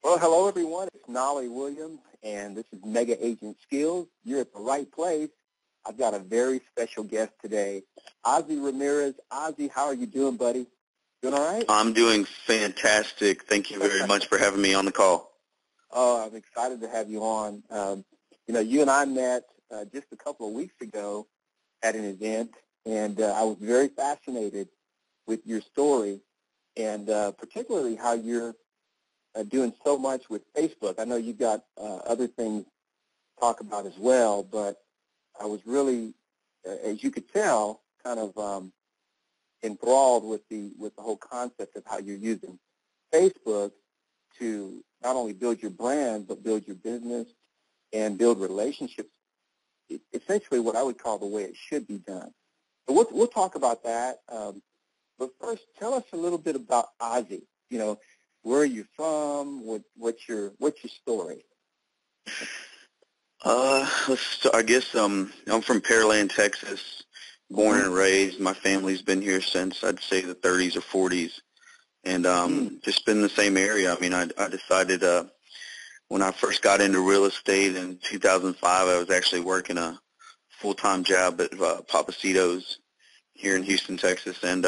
Well, hello, everyone. It's Nolly Williams, and this is Mega Agent Skills. You're at the right place. I've got a very special guest today, Ozzy Ramirez. Ozzy, how are you doing, buddy? Doing all right? I'm doing fantastic. Thank you very much for having me on the call. Oh, I'm excited to have you on. You and I met just a couple of weeks ago at an event, and I was very fascinated with your story, and particularly how you're doing so much with Facebook. I know you've got other things to talk about as well, but I was really, as you could tell, kind of enthralled with the whole concept of how you're using Facebook to not only build your brand, but build your business and build relationships, essentially what I would call the way it should be done. So we'll talk about that. But first, tell us a little bit about Ozzy. Where are you from? What's your story? I guess I'm from Pearland, Texas, born and raised. My family's been here since, I'd say, the 30s or 40s, and just been in the same area. I mean, I decided when I first got into real estate in 2005, I was actually working a full-time job at Papacitos here in Houston, Texas, and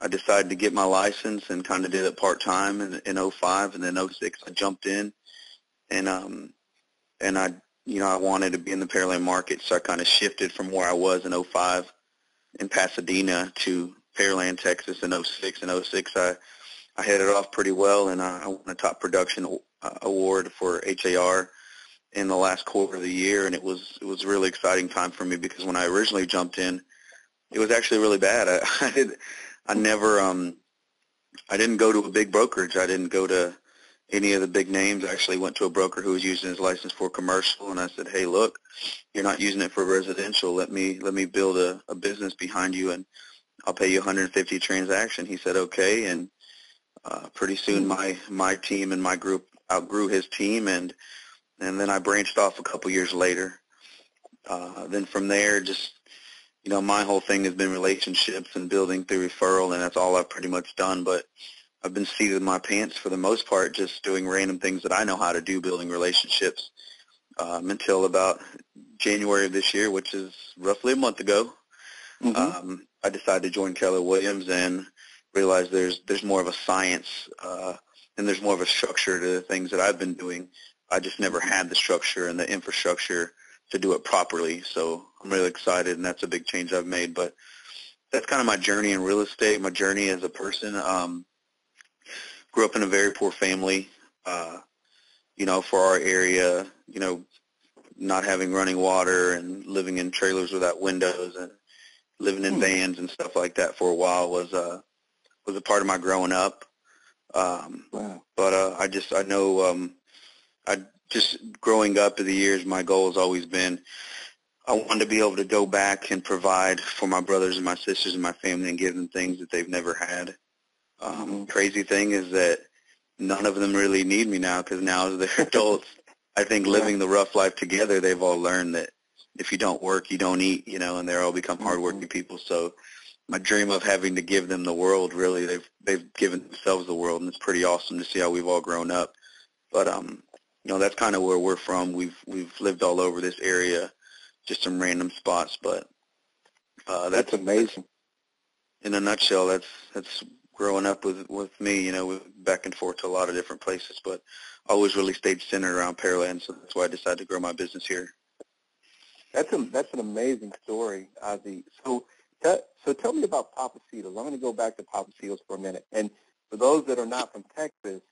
I decided to get my license and kind of did it part-time in 05, and then 06 I jumped in, and I wanted to be in the Pearland market, so I kind of shifted from where I was in 05 in Pasadena to Pearland, Texas in 06. In 06 I headed off pretty well, and I won a top production award for HAR in the last quarter of the year, and it was a really exciting time for me because when I originally jumped in, it was actually really bad. I didn't go to a big brokerage. I didn't go to any of the big names. I actually went to a broker who was using his license for commercial, and I said, hey, look, you're not using it for residential. Let me build a business behind you, and I'll pay you 150 transaction. He said, okay, and pretty soon my team and my group outgrew his team, and then I branched off a couple years later. Then from there, just my whole thing has been relationships and building through referral, and that's all I've pretty much done. But I've been seated in my pants for the most part, just doing random things that I know how to do, building relationships, until about January of this year, which is roughly a month ago. I decided to join Keller Williams and realized there's more of a science and there's more of a structure to the things that I've been doing. I just never had the structure and the infrastructure to do it properly. So I'm really excited, and that's a big change I've made. But that's kind of my journey in real estate, my journey as a person. Grew up in a very poor family, for our area, not having running water and living in trailers without windows and living in vans and stuff like that for a while was a part of my growing up. Wow. But I know growing up through the years, my goal has always been I wanted to be able to go back and provide for my brothers and my sisters and my family and give them things that they've never had. Crazy thing is that none of them really need me now because now as they're adults, I think living the rough life together, they've all learned that if you don't work, you don't eat, and they're all become hardworking people. So my dream of having to give them the world, really, they've given themselves the world, and it's pretty awesome to see how we've all grown up. But that's kind of where we're from. We've lived all over this area, just some random spots, but that's amazing. In a nutshell, that's growing up with me, back and forth to a lot of different places, but always really stayed centered around Pearland, so that's why I decided to grow my business here. That's an amazing story, Ozzy. So tell me about Papacitos. I'm going to go back to Papacitos for a minute. And for those that are not from Texas,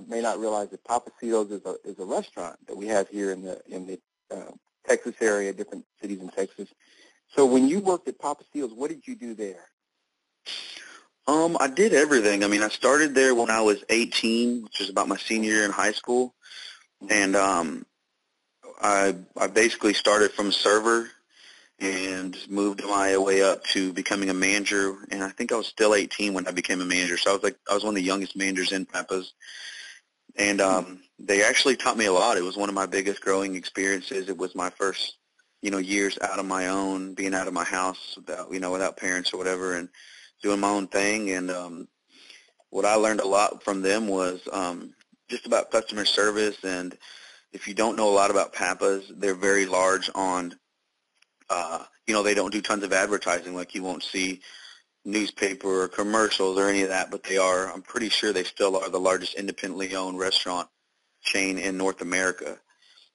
may not realize that Papacitos is a restaurant that we have here in the Texas area, different cities in Texas. So when you worked at Papacitos, what did you do there? I did everything. I mean, I started there when I was 18, which was about my senior year in high school, and I basically started from server and moved my way up to becoming a manager, and I think I was still 18 when I became a manager, so I was one of the youngest managers in Papa's, and they actually taught me a lot. It was one of my biggest growing experiences. It was my first, years out on my own, being out of my house without parents or whatever, and doing my own thing. And what I learned a lot from them was just about customer service. And if you don't know a lot about Papa's, they're very large on, they don't do tons of advertising. Like you won't see newspaper or commercials or any of that, but they are, I'm pretty sure they still are the largest independently owned restaurant chain in North America.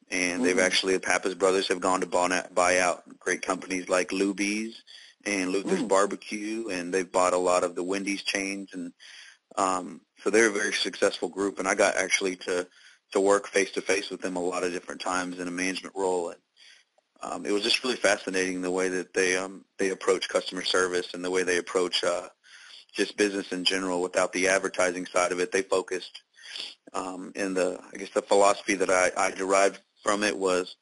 And they've actually, the Pappas brothers have gone to buy out great companies like Luby's and Luther's Barbecue, and they've bought a lot of the Wendy's chains. And so they're a very successful group. And I got actually to work face-to-face with them a lot of different times in a management role. And it was just really fascinating the way that they approach customer service and the way they approach just business in general without the advertising side of it. They focused, and I guess the philosophy that I derived from it was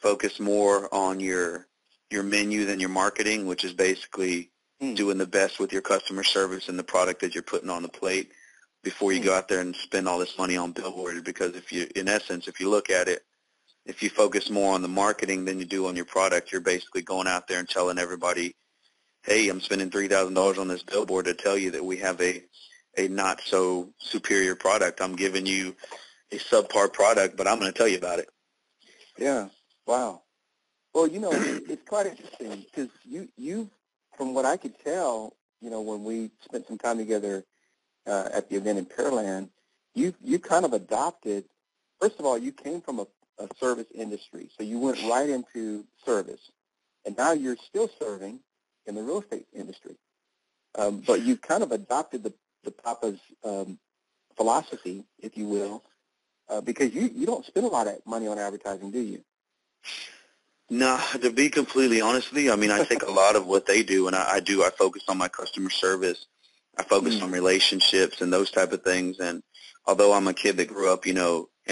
focus more on your menu than your marketing, which is basically doing the best with your customer service and the product that you're putting on the plate before you go out there and spend all this money on billboards. Because if you look at it, if you focus more on the marketing than you do on your product, you're basically going out there and telling everybody, hey, I'm spending $3,000 on this billboard to tell you that we have a not so superior product. I'm giving you a subpar product, but I'm going to tell you about it. Yeah. Wow. Well, it's quite interesting because you, from what I could tell, when we spent some time together at the event in Pearland, you kind of adopted, first of all, you came from a service industry, so you went right into service, and now you're still serving in the real estate industry. But you kind of adopted the Papa's philosophy, if you will, because you don't spend a lot of money on advertising, do you? No, to be completely honest with you, I mean, I take a lot of what they do, and I focus on my customer service. I focus on relationships and those type of things. And although I'm a kid that grew up, in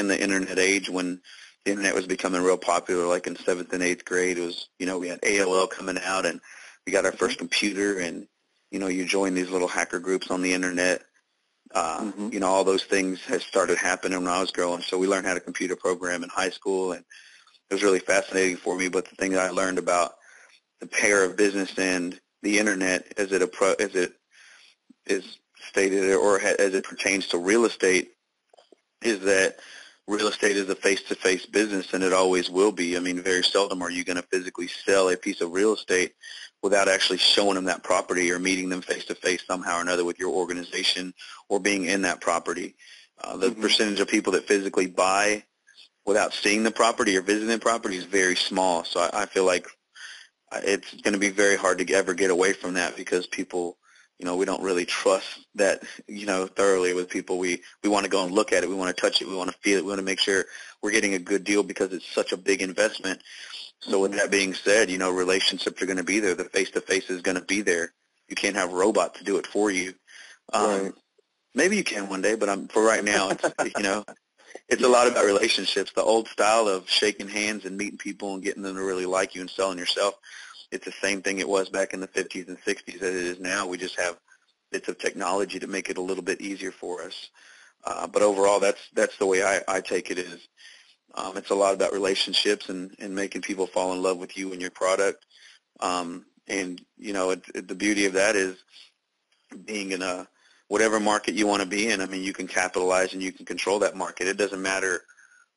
the internet age when the internet was becoming real popular, like in 7th and 8th grade, it was, we had AOL coming out, and we got our first computer, and, you join these little hacker groups on the internet. All those things had started happening when I was growing. So we learned how to computer program in high school, and it was really fascinating for me. But the thing that I learned about the pair of business and the internet as it is stated, or as it pertains to real estate, is that real estate is a face-to-face business, and it always will be. I mean, very seldom are you going to physically sell a piece of real estate without actually showing them that property or meeting them face-to-face somehow or another with your organization or being in that property. The percentage of people that physically buy without seeing the property or visiting the property is very small. So I feel like it's going to be very hard to ever get away from that, because people, we don't really trust that, thoroughly with people. We want to go and look at it. We want to touch it. We want to feel it. We want to make sure we're getting a good deal because it's such a big investment. So with that being said, relationships are going to be there. The face-to-face is going to be there. You can't have a robot to do it for you. Right. Maybe you can one day, but for right now, it's, it's a lot about relationships. The old style of shaking hands and meeting people and getting them to really like you and selling yourself, it's the same thing it was back in the 50s and 60s as it is now. We just have bits of technology to make it a little bit easier for us. But overall, that's the way I take it is. It's a lot about relationships and making people fall in love with you and your product. And, the beauty of that is being in whatever market you want to be in. I mean, you can capitalize and you can control that market. It doesn't matter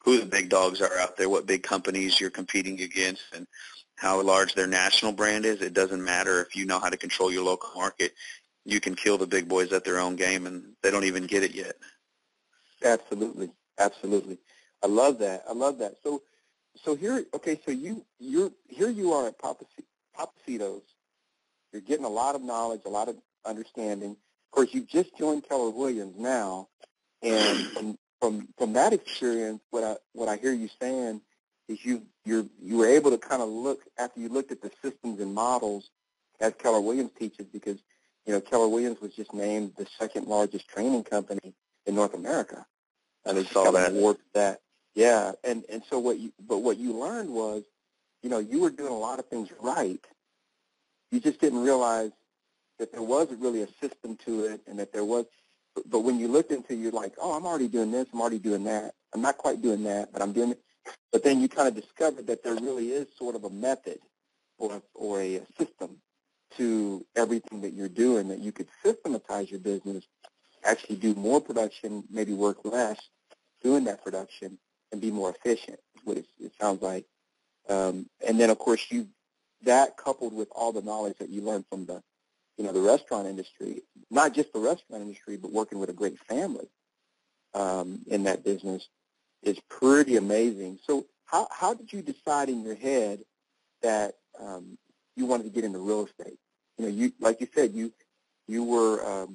who the big dogs are out there, what big companies you're competing against, and how large their national brand is. It doesn't matter if you know how to control your local market. You can kill the big boys at their own game, and they don't even get it yet. Absolutely. Absolutely. I love that. So here, okay, so here you are at Papacitos. You're getting a lot of knowledge, a lot of understanding. Of course, you've just joined Keller Williams now, and from that experience, what I hear you saying is you were able to kind of look, after you looked at the systems and models as Keller Williams teaches, because Keller Williams was just named the second largest training company in North America, and they saw that award for that. Yeah, and so what you learned was, you were doing a lot of things right. You just didn't realize that there wasn't really a system to it, and that there was. But when you looked into it, you're like, oh, I'm already doing this, I'm already doing that. I'm not quite doing that, but I'm doing it. But then you kind of discovered that there really is sort of a method or a system to everything that you're doing, that you could systematize your business, actually do more production, maybe work less, doing that production and be more efficient, is what it sounds like. And then, of course, that coupled with all the knowledge that you learned from the restaurant industry, not just the restaurant industry, but working with a great family in that business is pretty amazing. So how did you decide in your head that you wanted to get into real estate? You like you said, you were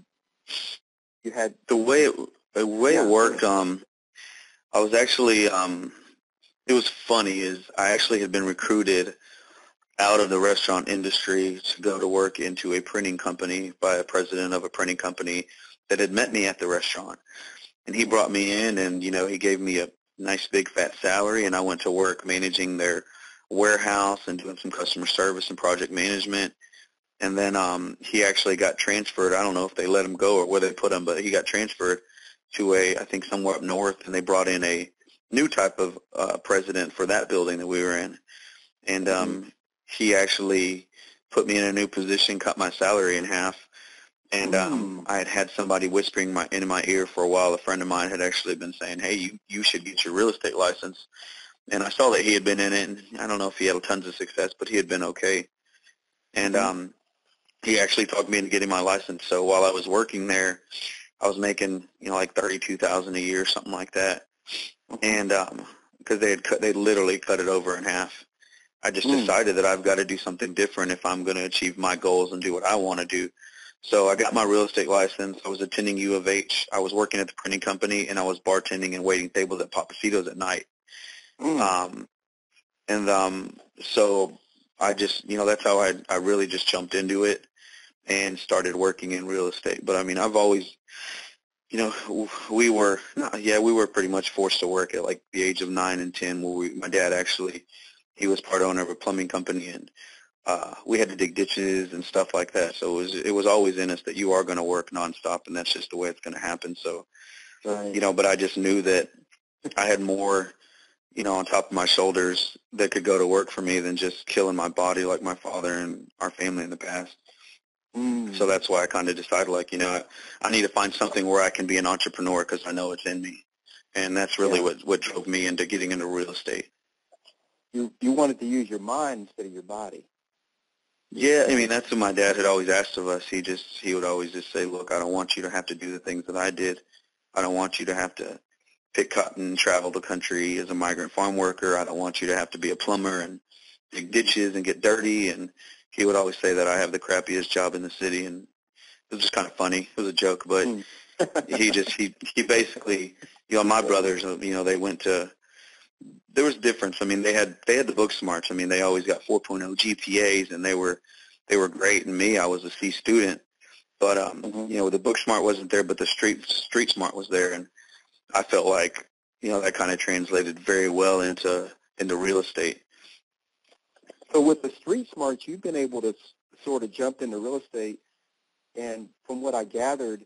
you had the way it worked. I was actually it was funny is I actually had been recruited out of the restaurant industry to go to work into a printing company by a president of a printing company that had met me at the restaurant. And he brought me in, and, he gave me a nice big fat salary, and I went to work managing their warehouse and doing some customer service and project management. And then he actually got transferred. I don't know if they let him go or where they put him, but he got transferred to I think somewhere up north, and they brought in a new type of president for that building that we were in. And he actually put me in a new position, cut my salary in half. And I had had somebody whispering in my ear for a while. A friend of mine had actually been saying, hey, you should get your real estate license. And I saw that he had been in it, and I don't know if he had tons of success, but he had been okay. And he actually talked me into getting my license. So while I was working there, I was making, like $32,000 a year, something like that. And because they literally cut it over in half. I just decided that I've got to do something different if I'm going to achieve my goals and do what I want to do. So I got my real estate license. I was attending U of H. I was working at the printing company, and I was bartending and waiting tables at Papacitos at night. So I just, that's how I really just jumped into it and started working in real estate. But, I mean, I've always, we were pretty much forced to work at, like, the age of 9 and 10 where my dad actually, he was part owner of a plumbing company, and we had to dig ditches and stuff like that. So it was always in us that you are going to work nonstop, and that's just the way it's going to happen. So, right. But I just knew that I had more, on top of my shoulders that could go to work for me than just killing my body like my father and our family in the past. So that's why I kind of decided, I need to find something where I can be an entrepreneur because I know it's in me. And that's really what drove me into getting into real estate. You wanted to use your mind instead of your body. Yeah, I mean, that's what my dad had always asked of us. He would always just say, look, I don't want you to have to do the things that I did. I don't want you to have to pick cotton and travel the country as a migrant farm worker. I don't want you to have to be a plumber and dig ditches and get dirty. And he would always say that I have the crappiest job in the city. And it was just kind of funny. It was a joke, but he basically, my brothers, they went to, there was a difference. I mean, they had the book smarts. I mean, they always got 4.0 GPAs, and they were great. And me, I was a C student, but the book smart wasn't there, but the street smart was there, and I felt like that kind of translated very well into real estate. So with the street smarts, you've been able to sort of jump into real estate, and from what I gathered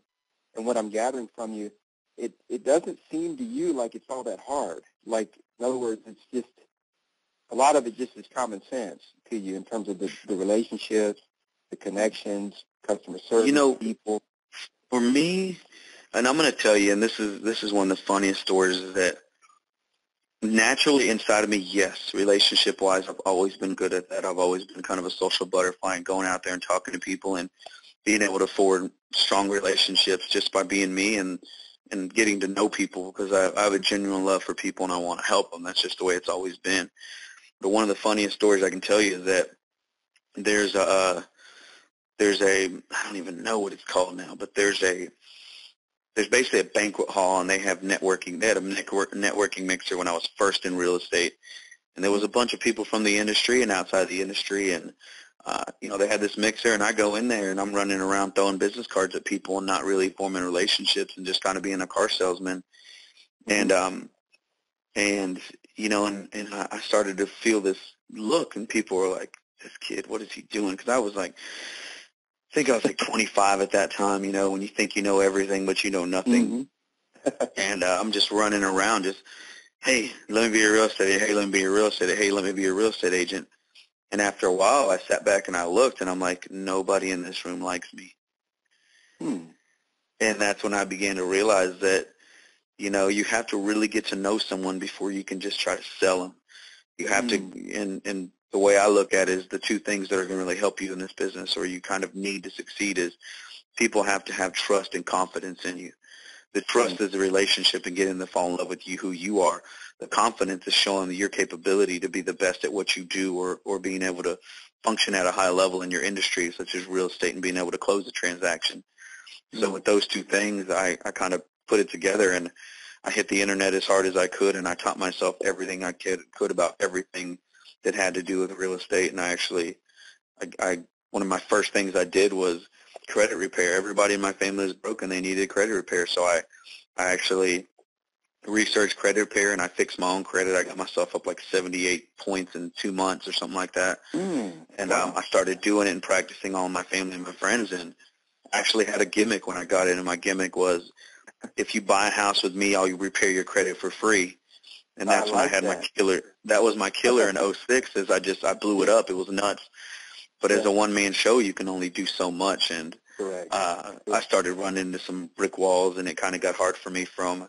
and what I'm gathering from you, it doesn't seem to you like it's all that hard. Like, in other words, it's just a lot of it just is common sense to you in terms of the relationships, the connections, customer service, people. For me, and I'm going to tell you, and this is one of the funniest stories, is that naturally inside of me, yes, relationship-wise, I've always been good at that. I've always been kind of a social butterfly and going out there and talking to people and being able to forward strong relationships just by being me and getting to know people, because I have a genuine love for people and I want to help them. That's just the way it's always been. But one of the funniest stories I can tell you is that there's a I don't even know what it's called now, but there's basically a banquet hall, and they have networking. They had a networking mixer when I was first in real estate, and there was a bunch of people from the industry and outside the industry, and they had this mixer, and I go in there, and I'm running around throwing business cards at people and not really forming relationships and just kind of being a car salesman. And I started to feel this look, and people were like, this kid, what is he doing? Because I was like, I think I was like 25 at that time, when you think you know everything, but you know nothing. And I'm just running around just, hey, let me be a real estate agent. Hey, let me be a real estate agent. Hey, let me be a real estate agent. And after a while, I sat back and I looked, and I'm like, nobody in this room likes me. And that's when I began to realize that, you know, you have to really get to know someone before you can just try to sell them. You have to, and the way I look at it is the two things that are going to really help you in this business, or you kind of need to succeed, is people have to have trust and confidence in you. The trust is the relationship and getting them to fall in love with you, who you are. The confidence is showing your capability to be the best at what you do, or being able to function at a high level in your industry, such as real estate, and being able to close a transaction. So with those two things, I kind of put it together, and I hit the internet as hard as I could, and I taught myself everything I could about everything that had to do with real estate. And I actually, one of my first things I did was credit repair. Everybody in my family was broke, and they needed credit repair. So I actually researched credit repair, and I fixed my own credit. I got myself up like 78 points in 2 months or something like that. And I started doing it and practicing on my family and my friends, and I actually had a gimmick when I got in, and my gimmick was, if you buy a house with me, I'll repair your credit for free. And that's when I had my killer. That was my killer in '06. Is I blew it up. It was nuts. But as a one-man show, you can only do so much. And I started running into some brick walls, and it kind of got hard for me from,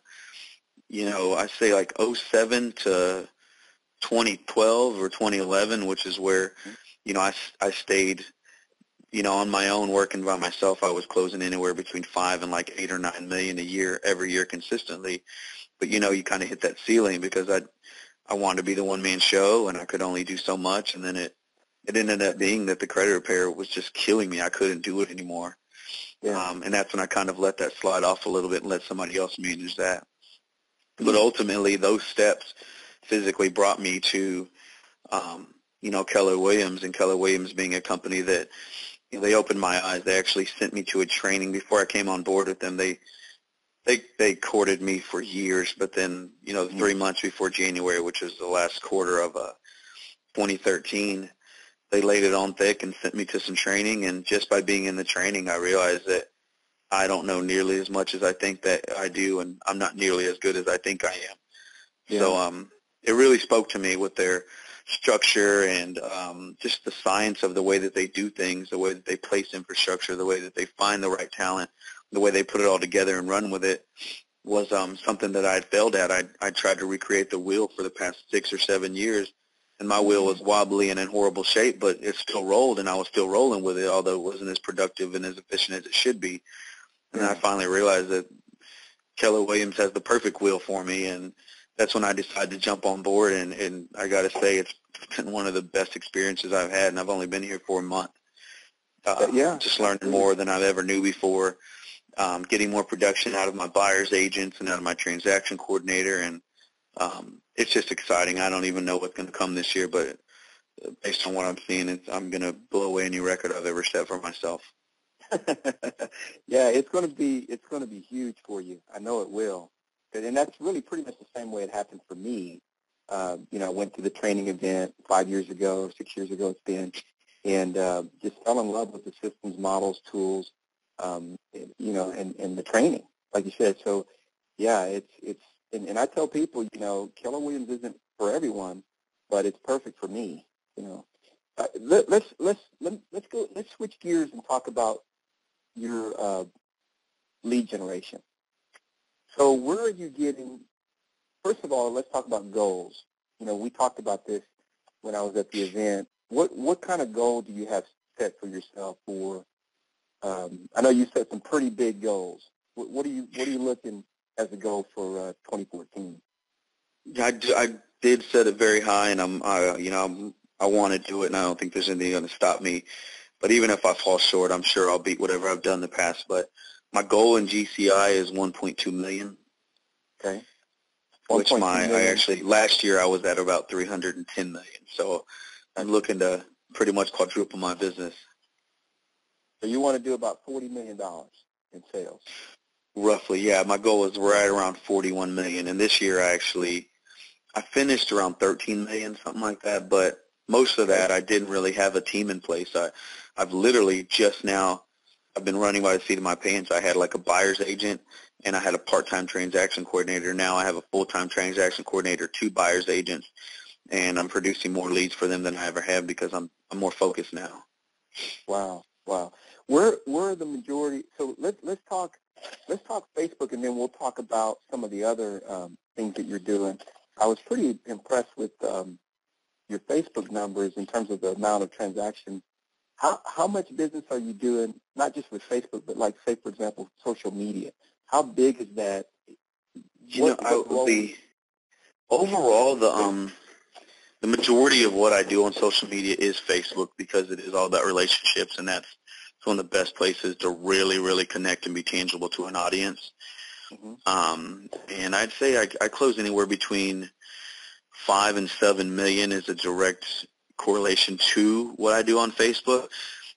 you know, I say like '07 to 2012 or 2011, which is where, you know, I stayed, you know, on my own, working by myself. I was closing anywhere between 5 and like 8 or 9 million a year, every year consistently. But, you know, you kind of hit that ceiling because I wanted to be the one-man show, and I could only do so much. And then it ended up being that the credit repair was just killing me. I couldn't do it anymore. And that's when I kind of let that slide off a little bit and let somebody else manage that. But ultimately, those steps physically brought me to, you know, Keller Williams, and Keller Williams being a company that, you know, they opened my eyes. They actually sent me to a training before I came on board with them. They courted me for years, but then, you know, 3 months before January, which was the last quarter of 2013, they laid it on thick and sent me to some training. And just by being in the training, I realized that I don't know nearly as much as I think that I do, and I'm not nearly as good as I think I am. So it really spoke to me with their structure and just the science of the way that they do things, the way that they place infrastructure, the way that they find the right talent, the way they put it all together and run with it, was something that I had failed at. I tried to recreate the wheel for the past 6 or 7 years, and my wheel was wobbly and in horrible shape, but it still rolled, and I was still rolling with it, although it wasn't as productive and as efficient as it should be. And I finally realized that Keller Williams has the perfect wheel for me, and that's when I decided to jump on board. And I got to say, it's been one of the best experiences I've had, and I've only been here for a month. Just learning more than I've ever knew before, getting more production out of my buyer's agents and out of my transaction coordinator, and it's just exciting. I don't even know what's going to come this year, but based on what I'm seeing, I'm going to blow away any record I've ever set for myself. It's going to be huge for you. I know it will, and that's really pretty much the same way it happened for me. You know, I went to the training event 5 years ago, 6 years ago it's been, and just fell in love with the systems, models, tools, you know, and the training, like you said. So, and I tell people, you know, Keller Williams isn't for everyone, but it's perfect for me. You know, let's switch gears and talk about your lead generation. So where are you getting, first of all, let's talk about goals. You know, we talked about this when I was at the event. What kind of goal do you have set for yourself for, I know you set some pretty big goals. What are you looking as a goal for 2014? I did set it very high, and I want to do it, and I don't think there's anything going to stop me. But even if I fall short, I'm sure I'll beat whatever I've done in the past. But my goal in GCI is 1.2 million. Okay. Which last year I was at about 310 million. So I'm looking to pretty much quadruple my business. So you want to do about $40 million in sales? Roughly, yeah. My goal is right around 41 million. And this year I finished around 13 million, something like that. But most of that I didn't really have a team in place. I've literally just now, I've been running by the seat of my pants. I had like a buyer's agent, and I had a part-time transaction coordinator. Now I have a full-time transaction coordinator, 2 buyer's agents, and I'm producing more leads for them than I ever have because I'm more focused now. Wow. Where are the majority? So let's talk Let's talk Facebook, and then we'll talk about some of the other things that you're doing. I was pretty impressed with your Facebook numbers in terms of the amount of transactions. How much business are you doing, not just with Facebook, but like, say, for example, social media? How big is that? Overall, the majority of what I do on social media is Facebook, because it is all about relationships, and that's one of the best places to really, really connect and be tangible to an audience. Mm-hmm. And I'd say I close anywhere between 5 and 7 million is a direct correlation to what I do on Facebook.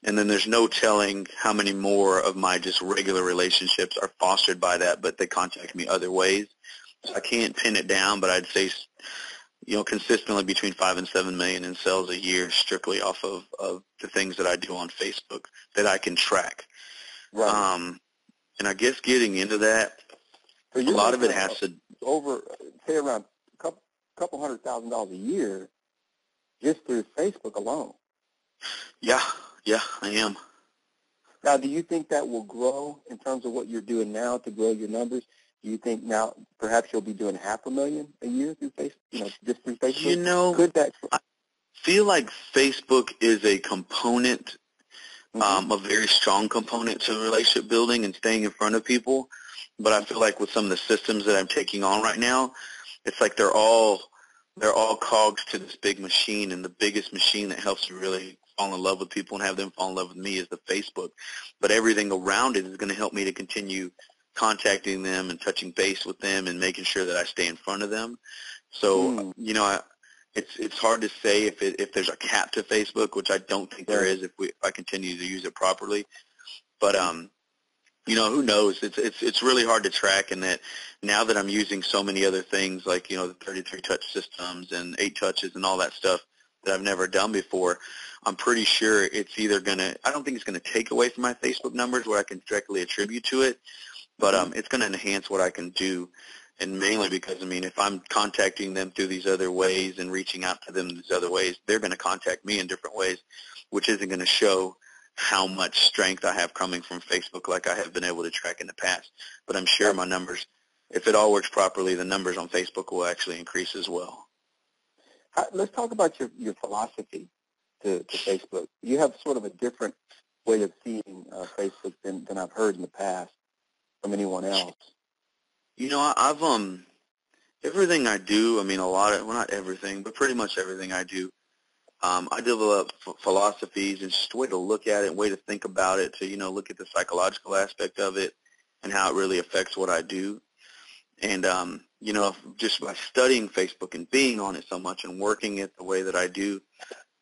And then there's no telling how many more of my just regular relationships are fostered by that, but they contact me other ways. So I can't pin it down, but I'd say, consistently between 5 and 7 million in sales a year, strictly off of the things that I do on Facebook that I can track. Right. And I guess getting into that, so a lot of it has to say around a couple $100,000 a year just through Facebook alone. Yeah, I am. Now, do you think that will grow in terms of what you're doing now to grow your numbers? Do you think now perhaps you'll be doing $500,000 a year through Facebook, just through Facebook? Could that? I feel like Facebook is a component, a very strong component to relationship building and staying in front of people. But I feel like with some of the systems that I'm taking on right now, it's like they're all cogs to this big machine, and the biggest machine that helps you really fall in love with people and have them fall in love with me is the Facebook. But everything around it is going to help me to continue contacting them and touching base with them and making sure that I stay in front of them. So, it's hard to say if there's a cap to Facebook, which I don't think there is if I continue to use it properly. But who knows? It's really hard to track, and that now that I'm using so many other things like, the 33 touch systems and 8 touches and all that stuff that I've never done before, I'm pretty sure it's either I don't think it's going to take away from my Facebook numbers where I can directly attribute to it, but it's going to enhance what I can do. And mainly because, if I'm contacting them through these other ways and reaching out to them these other ways, they're going to contact me in different ways, which isn't going to show how much strength I have coming from Facebook like I have been able to track in the past. But I'm sure my numbers, if it all works properly, the numbers on Facebook will actually increase as well. Let's talk about your philosophy to Facebook. You have sort of a different way of seeing Facebook than I've heard in the past from anyone else. I've everything I do, not everything, but pretty much everything I do, I develop philosophies and just a way to look at it, and way to think about it, to, look at the psychological aspect of it and how it really affects what I do. And, just by studying Facebook and being on it so much and working it the way that I do,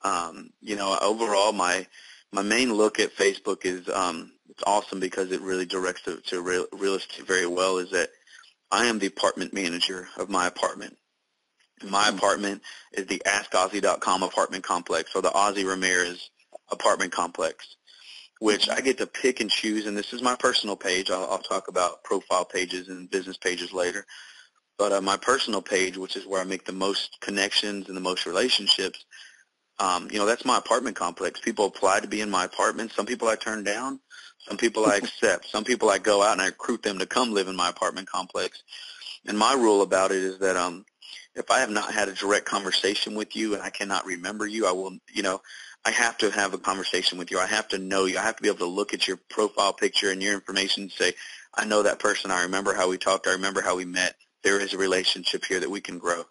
overall my main look at Facebook is it's awesome because it really directs to real estate very well, is that I am the apartment manager of my apartment. My apartment is the AskOzzy.com apartment complex, or the Ozzy Ramirez apartment complex, which I get to pick and choose, and this is my personal page. I'll talk about profile pages and business pages later. But my personal page, which is where I make the most connections and the most relationships, that's my apartment complex. People apply to be in my apartment. Some people I turn down. Some people I accept. Some people I go out and I recruit them to come live in my apartment complex. And my rule about it is that if I have not had a direct conversation with you and I cannot remember you, I will, I have to have a conversation with you. I have to know you. I have to be able to look at your profile picture and your information and say, I know that person. I remember how we talked. I remember how we met. There is a relationship here that we can grow.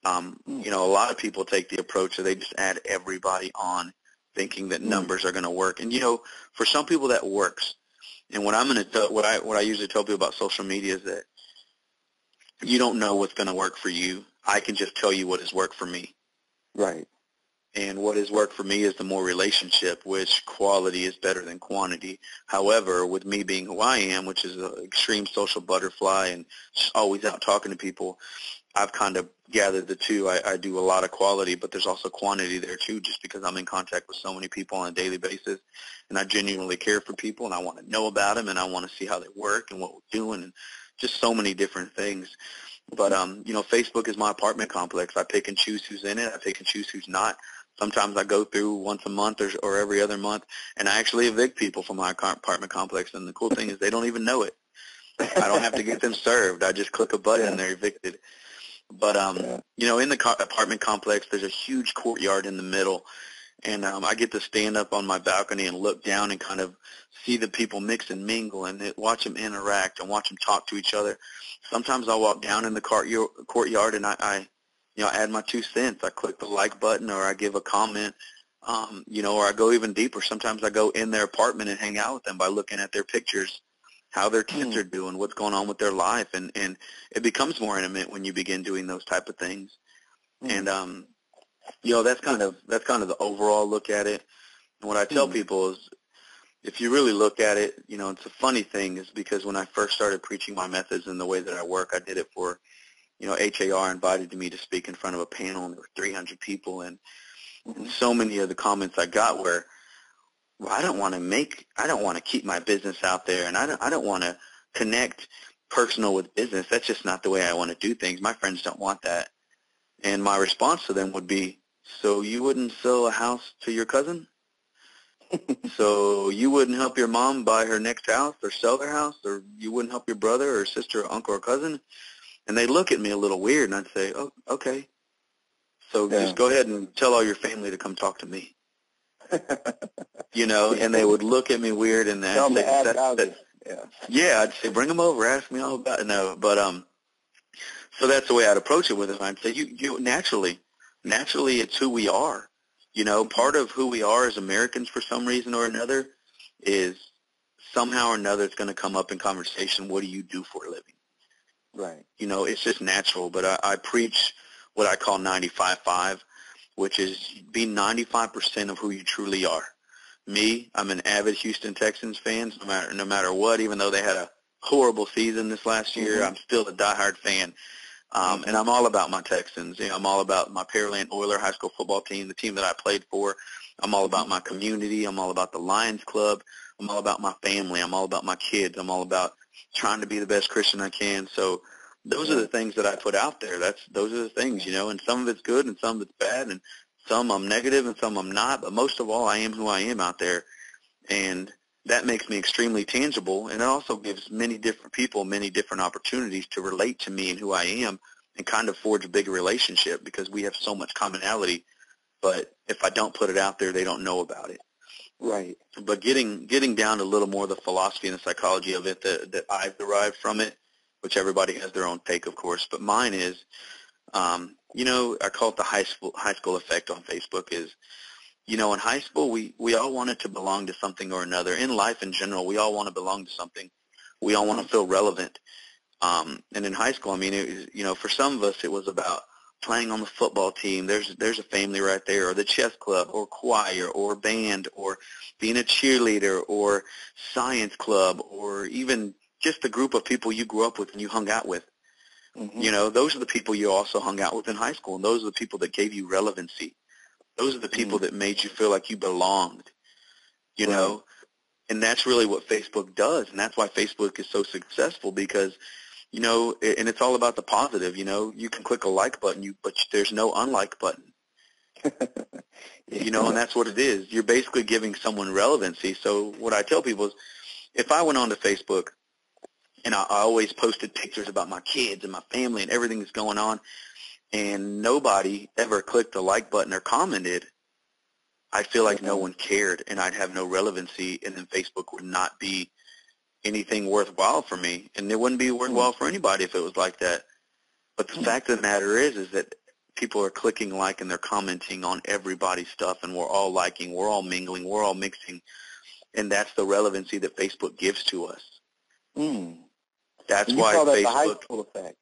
A lot of people take the approach that they just add everybody on, thinking that numbers are going to work. And, for some people that works. And what I usually tell people about social media is that you don't know what's going to work for you. I can just tell you what has worked for me. Right. And what has worked for me is the more relationship, which quality is better than quantity. However, with me being who I am, which is an extreme social butterfly and just always out talking to people, I've kind of gathered the two. I do a lot of quality, but there's also quantity there too, just because I'm in contact with so many people on a daily basis, and I genuinely care for people, and I want to know about them, and I want to see how they work and what we're doing, and just so many different things. But, Facebook is my apartment complex. I pick and choose who's in it. I pick and choose who's not. Sometimes I go through once a month or every other month, and I actually evict people from my apartment complex, and the cool thing is they don't even know it. I don't have to get them served. I just click a button and they're evicted. But, in the apartment complex, there's a huge courtyard in the middle, and I get to stand up on my balcony and look down and kind of see the people mix and mingle and watch them interact and watch them talk to each other. Sometimes I'll walk down in the courtyard and I add my 2 cents. I click the like button or I give a comment, or I go even deeper. Sometimes I go in their apartment and hang out with them by looking at their pictures, how their kids are doing, what's going on with their life, and it becomes more intimate when you begin doing those type of things. And that's kind of the overall look at it. And what I tell people is, if you really look at it, it's a funny thing is because when I first started preaching my methods and the way that I work, I did it for, HAR invited me to speak in front of a panel, and there were 300 people, and so many of the comments I got were, well, I don't want to keep my business out there, and I don't want to connect personal with business. That's just not the way I want to do things. My friends don't want that. And my response to them would be, so you wouldn't sell a house to your cousin? So you wouldn't help your mom buy her next house or sell their house, or you wouldn't help your brother or sister or uncle or cousin? And they look at me a little weird, and I'd say, oh, okay. So just go ahead and tell all your family to come talk to me. And they would look at me weird, and I'd say, I'd say, bring them over, ask me all about it. No, but so that's the way I'd approach it with them. I'd say, you naturally, it's who we are. Part of who we are as Americans, for some reason or another, is somehow or another it's going to come up in conversation. What do you do for a living? Right. It's just natural. But I preach what I call 95-5, which is be 95% of who you truly are. Me, I'm an avid Houston Texans fan, no matter what. Even though they had a horrible season this last year, I'm still a diehard fan. And I'm all about my Texans. I'm all about my Pearland Oiler high school football team, the team that I played for. I'm all about my community. I'm all about the Lions Club. I'm all about my family. I'm all about my kids. I'm all about trying to be the best Christian I can. So those are the things that I put out there. Those are the things, and some of it's good and some of it's bad, and some I'm negative and some I'm not. But most of all, I am who I am out there. And that makes me extremely tangible, and it also gives many different people many different opportunities to relate to me and who I am and kind of forge a bigger relationship because we have so much commonality. But if I don't put it out there, they don't know about it. Right. But getting down to a little more of the philosophy and the psychology of it that I've derived from it, which everybody has their own take, of course, but mine is, I call it the high school effect on Facebook is, in high school, we all wanted to belong to something or another. In life in general, we all want to belong to something. We all want to feel relevant. And in high school, for some of us, it was about playing on the football team. There's a family right there, or the chess club, or choir, or band, or being a cheerleader, or science club, or even just the group of people you grew up with and you hung out with. Those are the people you also hung out with in high school, and those are the people that gave you relevancy. Those are the people that made you feel like you belonged, know, and that's really what Facebook does, and that's why Facebook is so successful because, and it's all about the positive, you can click a like button, but there's no unlike button, and that's what it is. You're basically giving someone relevancy. So what I tell people is if I went onto Facebook and I always posted pictures about my kids and my family and everything that's going on, and nobody ever clicked the like button or commented, I feel like no one cared, and I'd have no relevancy, and then Facebook would not be anything worthwhile for me, and it wouldn't be worthwhile for anybody if it was like that. But the fact of the matter is that people are clicking like and they're commenting on everybody's stuff, and we're all liking, we're all mingling, we're all mixing, and that's the relevancy that Facebook gives to us. That's and why call that Facebook. The high school effect.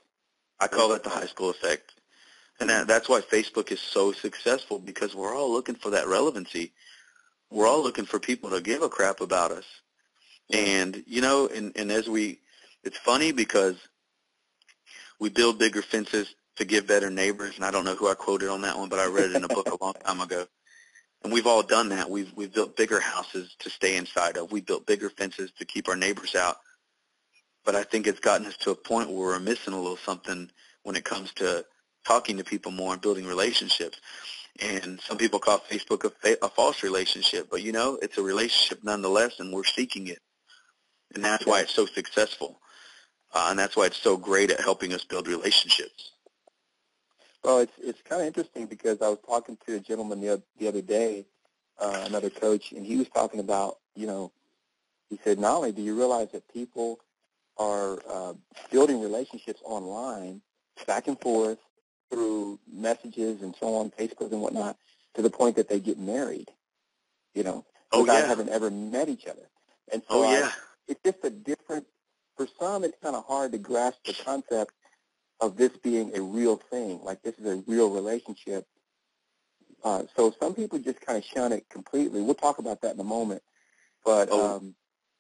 I call that the high school effect. And that's why Facebook is so successful, because we're all looking for that relevancy. We're all looking for people to give a crap about us. And, and it's funny because we build bigger fences to give better neighbors. And I don't know who I quoted on that one, but I read it in a book a long time ago. And we've all done that. We've built bigger houses to stay inside of. We built bigger fences to keep our neighbors out. But I think it's gotten us to a point where we're missing a little something when it comes to talking to people more and building relationships. And some people call Facebook a false relationship, but it's a relationship nonetheless, and we're seeking it. And that's why it's so successful. and that's why it's so great at helping us build relationships. Well, it's kind of interesting because I was talking to a gentleman the other day, another coach, and he was talking about, he said, not only do you realize that people are building relationships online, back and forth through messages and so on, Facebook and whatnot, to the point that they get married, without having ever met each other. And so it's just a different, for some it's kind of hard to grasp the concept of this being a real thing, like this is a real relationship. So some people just kind of shun it completely. We'll talk about that in a moment. But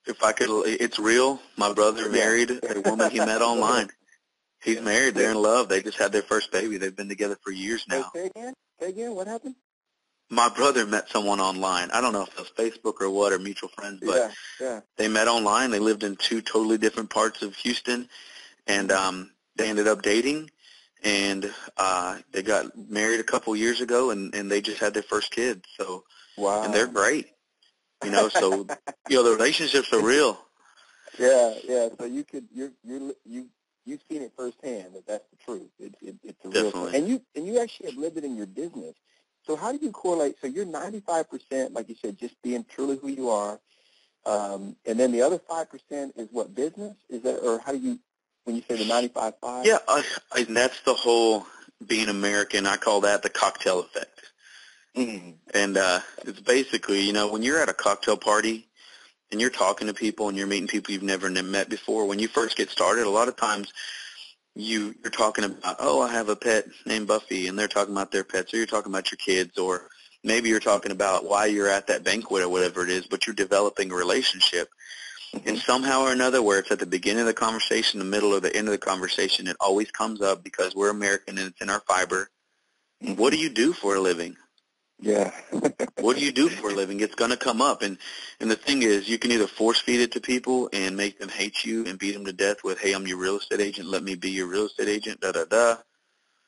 if I could, it's real. My brother married a woman he met online. He's married. They're in love. They just had their first baby. They've been together for years now. Say again. What happened? My brother met someone online. I don't know if it was Facebook or what, or mutual friends, but they met online. They lived in two totally different parts of Houston, and they ended up dating, and they got married a couple years ago, and they just had their first kid. So, wow. And they're great, So the relationships are real. Yeah. So you've seen it firsthand that's the truth. It's a real thing, and you actually have lived it in your business. So how do you correlate? So you're 95%, like you said, just being truly who you are, and then the other 5% is what, business? Is that, or how do you, when you say the 95-5? Yeah, and that's the whole being American. I call that the cocktail effect. Mm-hmm. And it's basically, when you're at a cocktail party and you're talking to people and you're meeting people you've never met before, when you first get started, a lot of times you're talking about, I have a pet named Buffy, and they're talking about their pets, or you're talking about your kids, or maybe you're talking about why you're at that banquet or whatever it is, but you're developing a relationship. Mm-hmm. And somehow or another, where it's at the beginning of the conversation, the middle, or the end of the conversation, it always comes up because we're American and it's in our fiber. Mm-hmm. What do you do for a living? Yeah. What do you do for a living? It's going to come up. And the thing is, you can either force feed it to people and make them hate you and beat them to death with, hey, I'm your real estate agent, let me be your real estate agent, da-da-da.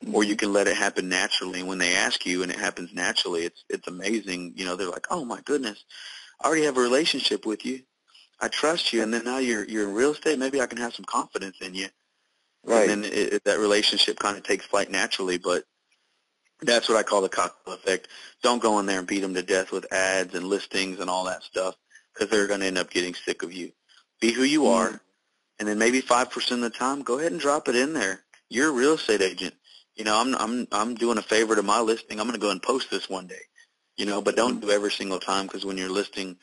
Mm-hmm. Or you can let it happen naturally. And when they ask you and it happens naturally, it's amazing. They're like, oh, my goodness, I already have a relationship with you. I trust you. And then now you're in real estate. Maybe I can have some confidence in you. Right. And then that relationship kind of takes flight naturally. But that's what I call the cocktail effect. Don't go in there and beat them to death with ads and listings and all that stuff, because they're going to end up getting sick of you. Be who you are, and then maybe 5% of the time, go ahead and drop it in there. You're a real estate agent. I'm doing a favor to my listing. I'm going to go and post this one day. But don't do every single time, because when you're listing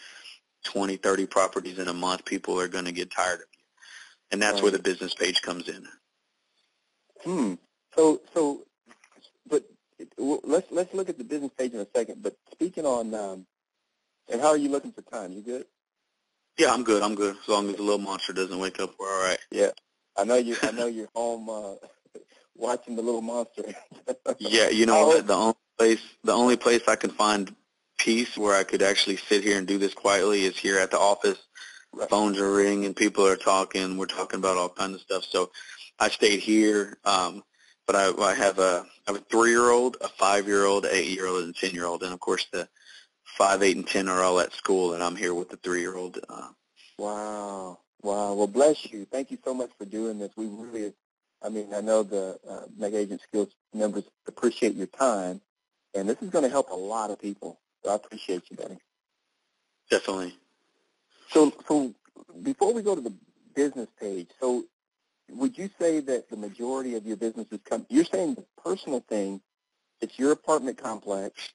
20, 30 properties in a month, people are going to get tired of you, and that's where the business page comes in. So, but. Let's look at the business page in a second. But speaking on, and how are you looking for time? You good? Yeah, I'm good. As long as the little monster doesn't wake up, we're all right. Yeah, I know you're home watching the little monster. Yeah, you know what? The only place I can find peace where I could actually sit here and do this quietly is here at the office. Right. Phones are ringing and people are talking. We're talking about all kinds of stuff. So I stayed here. But I have a 3-year-old, a 5-year-old, 8-year-old, and 10-year-old, and of course the 5, 8, and 10 are all at school, and I'm here with the 3-year-old. Wow. Well, bless you. Thank you so much for doing this. We really, I know the Mega Agent Skills members appreciate your time, and this is going to help a lot of people. So I appreciate you, buddy. Definitely. So before we go to the business page, so would you say that the majority of your businesses you're saying the personal thing, it's your apartment complex,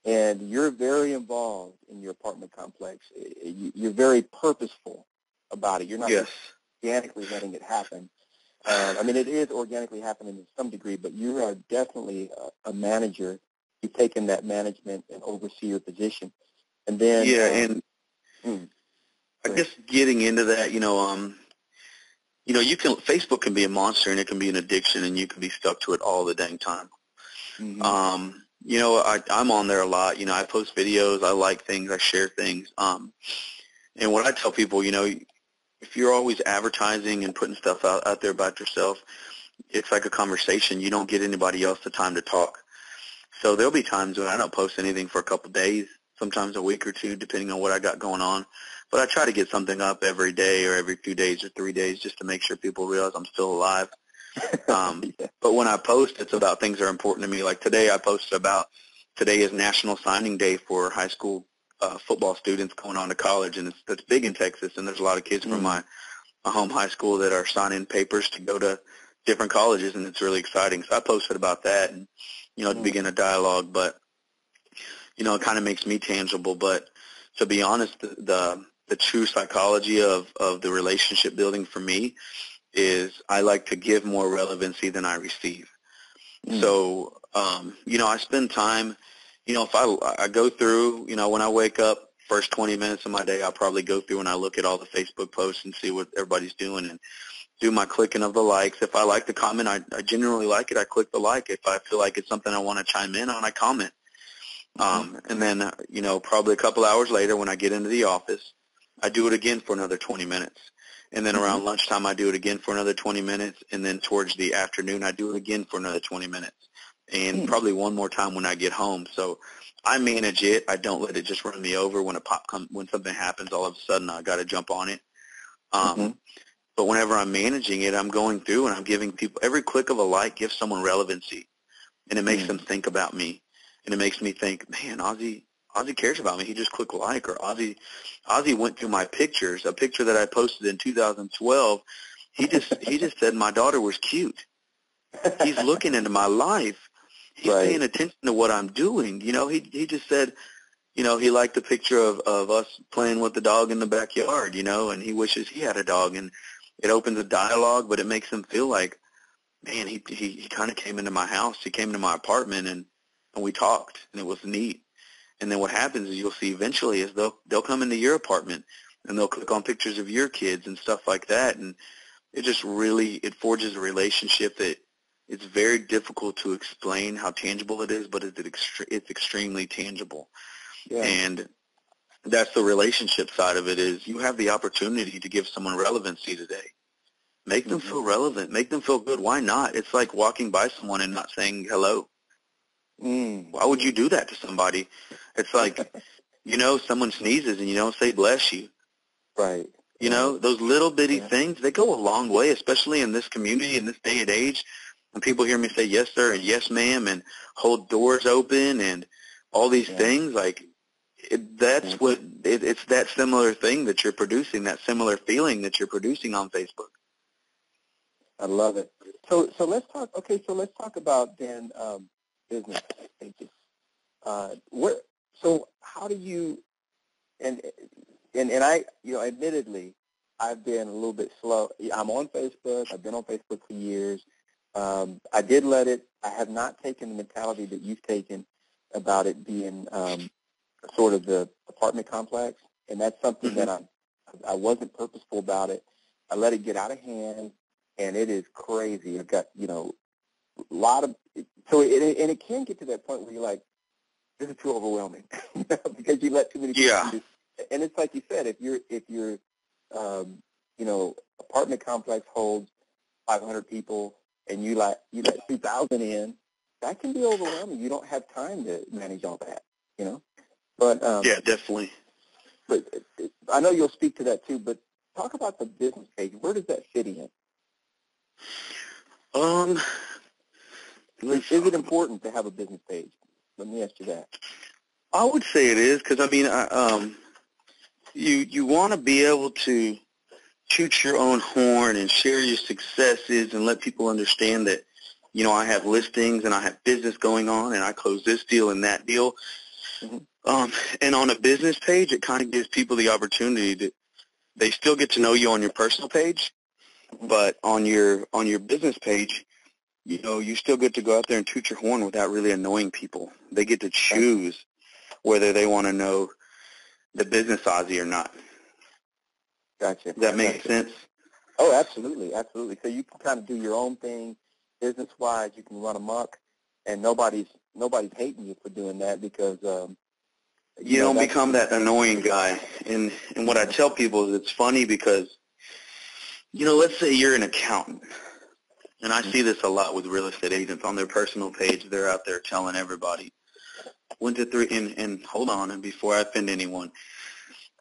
and you're very involved in your apartment complex. You're very purposeful about it. You're not just organically letting it happen. It is organically happening to some degree, but you are definitely a manager. You've taken that management and overseer position. And then... I guess getting into that, Facebook can be a monster, and it can be an addiction, and you can be stuck to it all the dang time. Mm-hmm. I'm on there a lot. I post videos, I like things, I share things. And what I tell people, if you're always advertising and putting stuff out there about yourself, it's like a conversation. You don't get anybody else the time to talk. So there'll be times when I don't post anything for a couple of days. sometimes a week or two, depending on what I got going on. But I try to get something up every day or every few days or 3 days just to make sure people realize I'm still alive. But when I post, it's about things that are important to me. Like today, I posted about today is National Signing Day for high school football students going on to college, and that's big in Texas, and there's a lot of kids from my home high school that are signing papers to go to different colleges, and it's really exciting. So I posted about that and, to begin a dialogue, but, it kind of makes me tangible. But to be honest, the true psychology of the relationship building for me is I like to give more relevancy than I receive. So, I spend time, if I go through, when I wake up, first 20 minutes of my day, I'll probably go through and I look at all the Facebook posts and see what everybody's doing and do my clicking of the likes. If I like the comment, I generally like it. I click the like. If I feel like it's something I want to chime in on, I comment. And then, probably a couple hours later when I get into the office, I do it again for another 20 minutes. And then around lunchtime, I do it again for another 20 minutes. And then towards the afternoon, I do it again for another 20 minutes. And probably one more time when I get home. So I manage it. I don't let it just run me over. When when something happens, all of a sudden I got to jump on it. But whenever I'm managing it, I'm going through and I'm giving people every click of a like gives someone relevancy, and it makes them think about me, and it makes me think, man, Ozzy cares about me. He just clicked like, or Ozzy went through my pictures, a picture that I posted in 2012. He just said my daughter was cute. He's looking into my life. He's paying attention to what I'm doing. He just said, he liked the picture of us playing with the dog in the backyard, and he wishes he had a dog. And it opens a dialogue, but it makes him feel like, man, he kind of came into my house. He came into my apartment, and we talked, and it was neat. And then what happens is you'll see eventually is they'll come into your apartment, and they'll click on pictures of your kids and stuff like that. And it just really, it forges a relationship that it's very difficult to explain how tangible it is, but it's extremely tangible. Yeah. And that's the relationship side of it is you have the opportunity to give someone relevancy today. Make them feel relevant. Make them feel good. Why not? It's like walking by someone and not saying hello. Why would you do that to somebody? It's like, someone sneezes and you don't say bless you. Right. Those little bitty things, they go a long way, especially in this community, in this day and age. When people hear me say yes, sir, and yes, ma'am, and hold doors open and all these things, like, it's that similar thing that you're producing, that similar feeling that you're producing on Facebook. I love it. So let's talk. Okay, so let's talk about then business pages. So how do you? And I, admittedly, I've been a little bit slow. I'm on Facebook. I've been on Facebook for years. I did let it. I have not taken the mentality that you've taken about it being sort of the apartment complex, and that's something that I wasn't purposeful about it. I let it get out of hand, and it is crazy. I've got a lot of so and it can get to that point where you're like, this is too overwhelming because you let too many people do. And it's like you said, if your apartment complex holds 500 people and you let 2,000 in, that can be overwhelming. You don't have time to manage all that, But yeah, definitely. But I know you'll speak to that too. But talk about the business page. Where does that fit in? Is it important to have a business page? Let me ask you that. I would say it is because you want to be able to toot your own horn and share your successes and let people understand that I have listings and I have business going on and I close this deal and that deal. And on a business page, it kind of gives people the opportunity to, they still get to know you on your personal page, but on your business page, you still get to go out there and toot your horn without really annoying people. They get to choose whether they want to know the business Ozzy or not. Gotcha. Does that make sense? Oh, absolutely, absolutely. So you can kind of do your own thing business-wise. You can run amok, and nobody's hating you for doing that because you don't become that annoying guy. And what I tell people is it's funny because, let's say you're an accountant, and I see this a lot with real estate agents on their personal page. They're out there telling everybody, 1 to 3, and hold on, and before I offend anyone,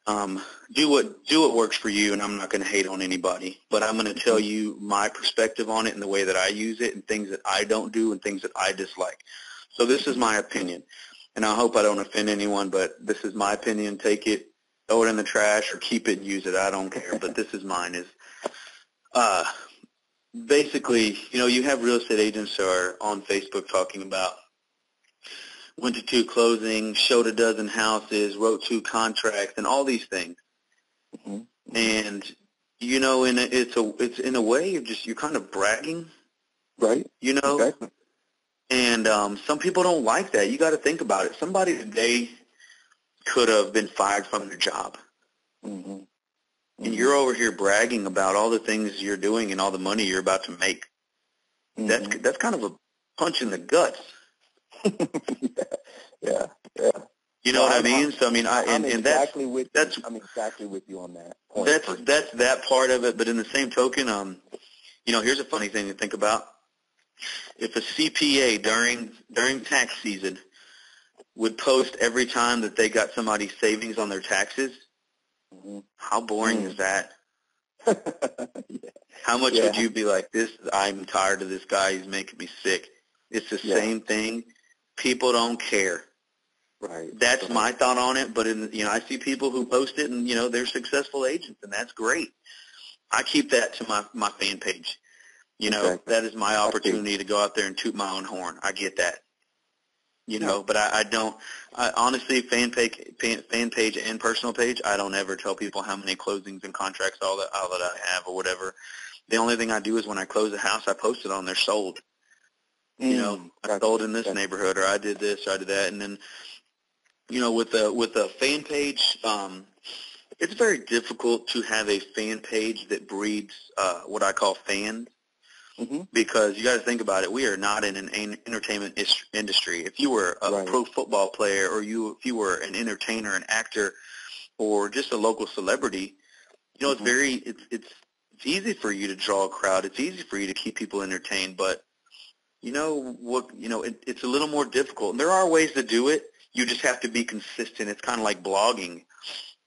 do what works for you, and I'm not going to hate on anybody, but I'm going to tell you my perspective on it and the way that I use it and things that I don't do and things that I dislike. So this is my opinion, and I hope I don't offend anyone, but this is my opinion. Take it, throw it in the trash, or keep it and use it. I don't care, but this is mine. Is basically, you have real estate agents who are on Facebook talking about 1 to 2 closing, showed a dozen houses, wrote 2 contracts, and all these things. Mm-hmm. And it's in a way you're kind of bragging, right? Exactly. And some people don't like that. You got to think about it. Somebody today could have been fired from their job, mm-hmm. and you're over here bragging about all the things you're doing and all the money you're about to make. Mm-hmm. That's kind of a punch in the guts. Yeah. You know what I mean? So I'm exactly with you on that point. That's that part of it. But in the same token, here's a funny thing to think about. If a CPA during tax season would post every time that they got somebody's savings on their taxes, mm-hmm. how boring is that? Yeah. How much would you be like, I'm tired of this guy, he's making me sick. It's the same thing. People don't care. Right. That's my thought on it, but I see people who post it and, they're successful agents, and that's great. I keep that to my fan page. Exactly. That is my opportunity to go out there and toot my own horn. I get that. But I don't. Honestly, fan page and personal page, I don't ever tell people how many closings and contracts all that I have or whatever. The only thing I do is when I close a house, I post it on there sold. I sold in this neighborhood, or I did this, or I did that, and then with a fan page, it's very difficult to have a fan page that breeds what I call fans. Mm-hmm. Because you got to think about it. We are not in an entertainment industry. If you were a pro football player, or if you were an entertainer, an actor, or just a local celebrity, mm-hmm. it's easy for you to draw a crowd. It's easy for you to keep people entertained. But it's a little more difficult. And there are ways to do it. You just have to be consistent. It's kind of like blogging.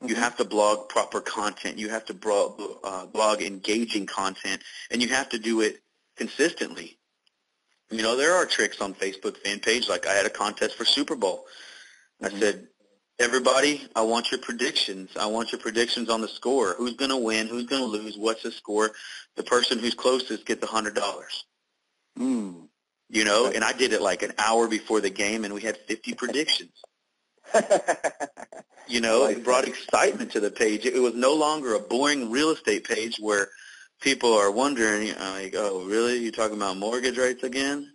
Mm-hmm. You have to blog proper content. You have to blog engaging content, and you have to do it consistently. There are tricks on Facebook fan page. Like I had a contest for Super Bowl. Mm-hmm. I said, everybody, I want your predictions. I want your predictions on the score. Who's going to win? Who's going to lose? What's the score? The person who's closest gets $100. Mm. And I did it like an hour before the game, and we had 50 predictions. It brought excitement to the page. It was no longer a boring real estate page where people are wondering, like, oh, really? You talking about mortgage rates again?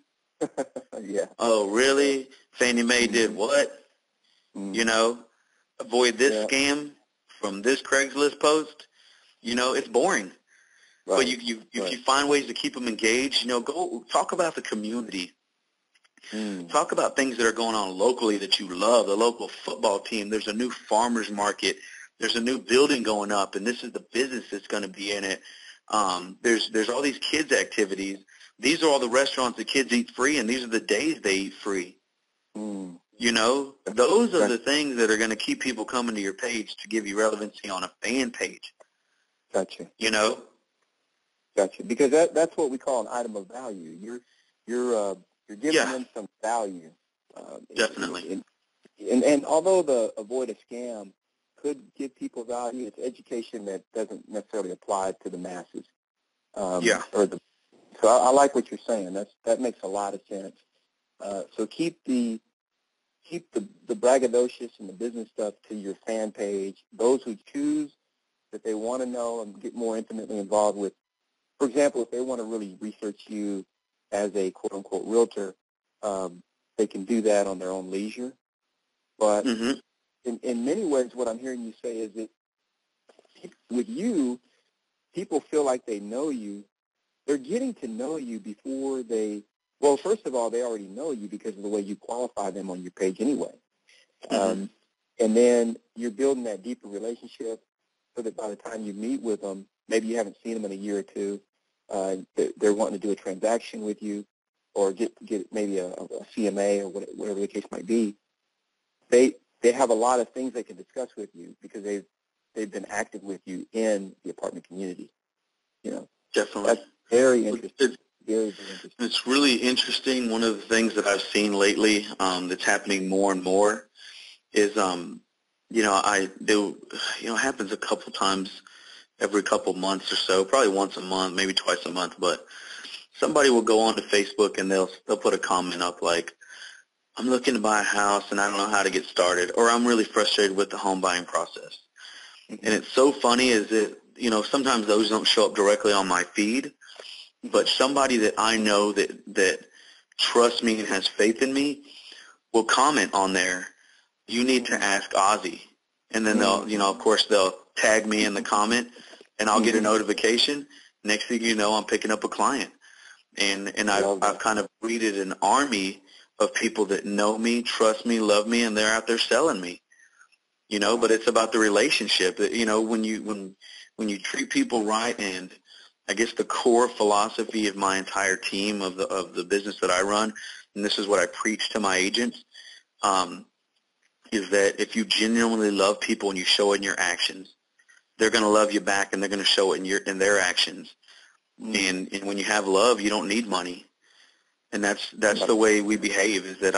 Yeah. Oh, really? Fannie Mae did what? Mm. Avoid this scam from this Craigslist post. It's boring. Right. But if you find ways to keep them engaged, go talk about the community. Mm. Talk about things that are going on locally that you love, the local football team. There's a new farmer's market. There's a new building going up, and this is the business that's going to be in it. There's all these kids' activities. These are all the restaurants the kids eat free, and these are the days they eat free. Mm. Those are the things that are going to keep people coming to your page to give you relevancy on a fan page. Gotcha. Gotcha. Because that's what we call an item of value. You're giving them some value. Definitely. And although the avoid a scam could give people value, it's education that doesn't necessarily apply to the masses. So I like what you're saying. That makes a lot of sense. So keep the braggadocious and the business stuff to your fan page. Those who choose that they want to know and get more intimately involved with, for example, if they want to really research you as a quote-unquote realtor, they can do that on their own leisure. But mm-hmm. in many ways, what I'm hearing you say is that with you, people feel like they know you. They're getting to know you before first of all, they already know you because of the way you qualify them on your page anyway. Mm-hmm. And then you're building that deeper relationship so that by the time you meet with them, maybe you haven't seen them in a year or two, they're wanting to do a transaction with you or get maybe a CMA or whatever the case might be. they have a lot of things they can discuss with you because they've been active with you in the apartment community. Definitely. That's very interesting. Very, very interesting. It's really interesting. One of the things that I've seen lately that's happening more and more is, it happens a couple times every couple months or so, probably once a month, maybe twice a month, but somebody will go onto Facebook and they'll put a comment up like, I'm looking to buy a house and I don't know how to get started, or I'm really frustrated with the home buying process. Mm-hmm. And it's so funny is that, sometimes those don't show up directly on my feed, but somebody that I know that trusts me and has faith in me will comment on there, you need to ask Ozzy. And then they'll, of course, they'll tag me in the comment, and I'll get a notification. Next thing you know, I'm picking up a client. And I've kind of breeded an army of people that know me, trust me, love me, and they're out there selling me. But it's about the relationship. When you treat people right, and I guess the core philosophy of my entire team of the business that I run, and this is what I preach to my agents, is that if you genuinely love people and you show it in your actions, they're going to love you back, and they're going to show it in their actions. And when you have love, you don't need money. And that's the way we behave, is that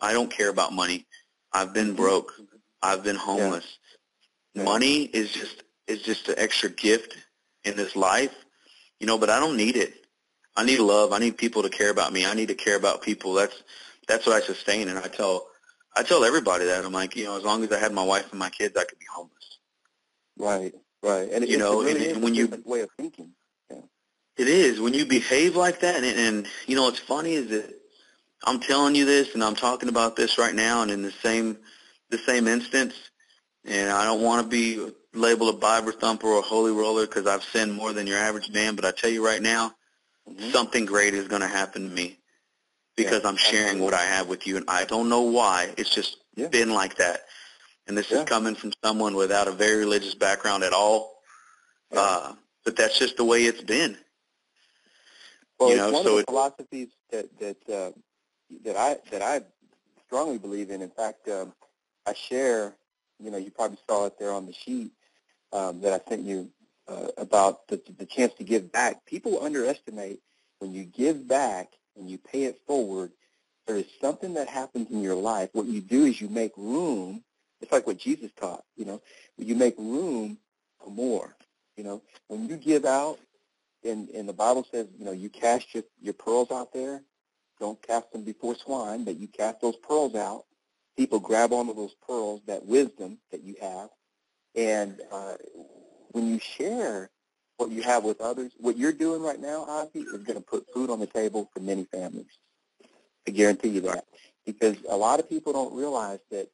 I don't care about money. I've been broke. I've been homeless. Yeah. Money is just an extra gift in this life, but I don't need it. I need love. I need people to care about me. I need to care about people. That's what I sustain. And I tell everybody that. I'm like, as long as I had my wife and my kids, I could be homeless. Right. And it really is a different way of thinking. Yeah. It is. When you behave like that, and what's funny is that I'm telling you this, and I'm talking about this right now, and in the same instance, and I don't want to be labeled a Bible thumper or a holy roller because I've sinned more than your average man, but I tell you right now, something great is going to happen to me because I'm sharing what I have with you, and I don't know why. It's just been like that. And this is coming from someone without a very religious background at all, but that's just the way it's been. Well, it's one of the philosophies that I strongly believe in. In fact, I share, you probably saw it there on the sheet that I sent you about the chance to give back. People underestimate when you give back and you pay it forward, there is something that happens in your life. What you do is you make room. It's like what Jesus taught, you make room for more. When you give out, and the Bible says, you cast your pearls out there. Don't cast them before swine, but you cast those pearls out. People grab onto those pearls, that wisdom that you have. And when you share what you have with others, what you're doing right now, Ozzy, is going to put food on the table for many families. I guarantee you that. Because a lot of people don't realize that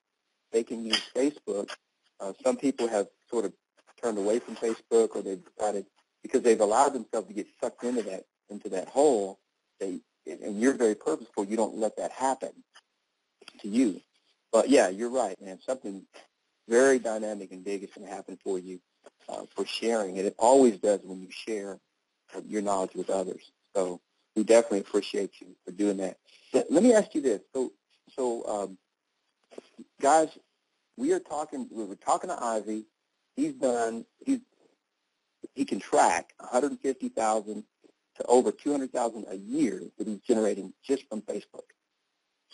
they can use Facebook. Some people have sort of turned away from Facebook, or they've decided, because they've allowed themselves to get sucked into that hole, and you're very purposeful, you don't let that happen to you. But, yeah, you're right, man. Something very dynamic and big is going to happen for you for sharing, and it always does when you share your knowledge with others. So we definitely appreciate you for doing that. Let me ask you this. So guys, we were talking to Ozzy. He can track 150,000 to over 200,000 a year that he's generating just from Facebook.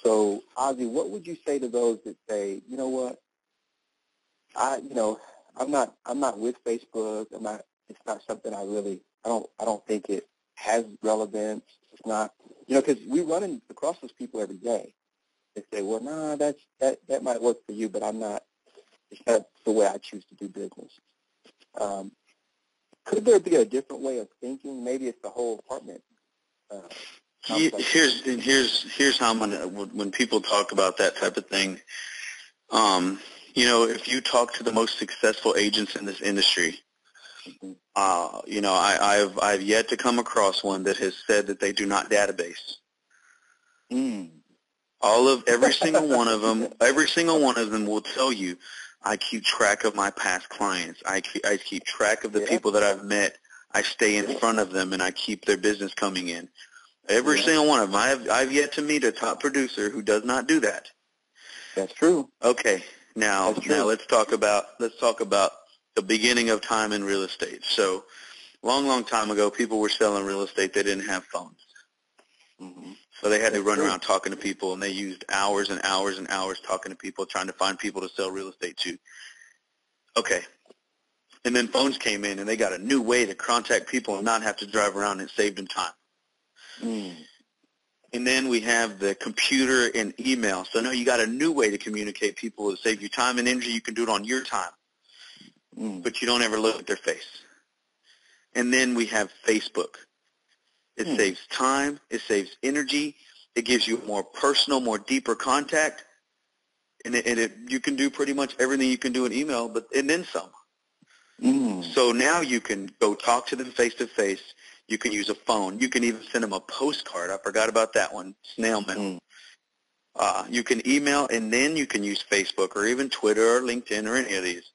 So, Ozzy, what would you say to those that say, you know what, I'm not with Facebook. It's not something I don't think it has relevance. It's not, because we run across those people every day. They say, well, no, that might work for you, but it's not the way I choose to do business. Could there be a different way of thinking? Maybe it's the whole apartment. Here's how I'm gonna, when people talk about that type of thing, if you talk to the most successful agents in this industry, I've yet to come across one that has said that they do not database. Every single one of them will tell you, I keep track of my past clients. I keep track of the people that I've met. I stay in front of them, and I keep their business coming in. Every single one of them. I've yet to meet a top producer who does not do that. That's true. Okay, now let's talk about the beginning of time in real estate. So, long time ago, people were selling real estate. They didn't have phones. Mm-hmm. So they had to run around talking to people, and they used hours and hours and hours talking to people, trying to find people to sell real estate to. Okay. And then phones came in, and they got a new way to contact people and not have to drive around, and it saved them time. Mm. And then we have the computer and email. So now you got a new way to communicate people to save you time and energy. You can do it on your time, but you don't ever look at their face. And then we have Facebook. It saves time. It saves energy. It gives you more personal, more deeper contact. And you can do pretty much everything you can do in email, and then some. So now you can go talk to them face-to-face. You can use a phone. You can even send them a postcard. I forgot about that one, snail mail. You can email, and then you can use Facebook or even Twitter or LinkedIn or any of these.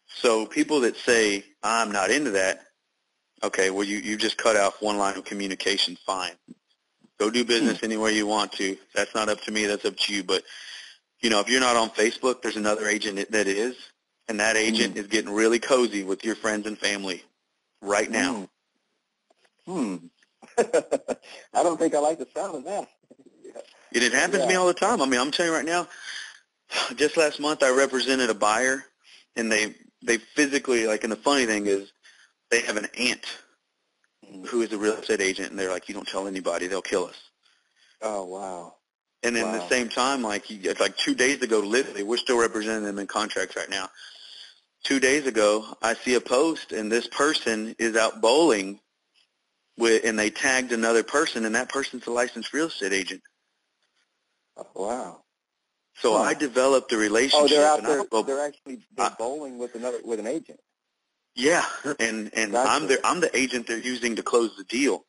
So people that say, I'm not into that, okay, well, you just cut off one line of communication, fine. Go do business anywhere you want to. That's not up to me. That's up to you. But, if you're not on Facebook, there's another agent that is, and that agent is getting really cozy with your friends and family right now. I don't think I like the sound of that. And it happens to me all the time. I mean, I'm telling you right now, just last month I represented a buyer, and they physically, and the funny thing is they have an aunt who is a real estate agent, and they're like, you don't tell anybody, they'll kill us. Oh, wow. And then at the same time, it's 2 days ago, literally, we're still representing them in contracts right now. 2 days ago, I see a post, and this person is out bowling and they tagged another person, and that person's a licensed real estate agent. Oh, wow. So I developed a relationship. Oh, they're out there. They're bowling with an agent. Yeah, and gotcha. I'm the agent they're using to close the deal.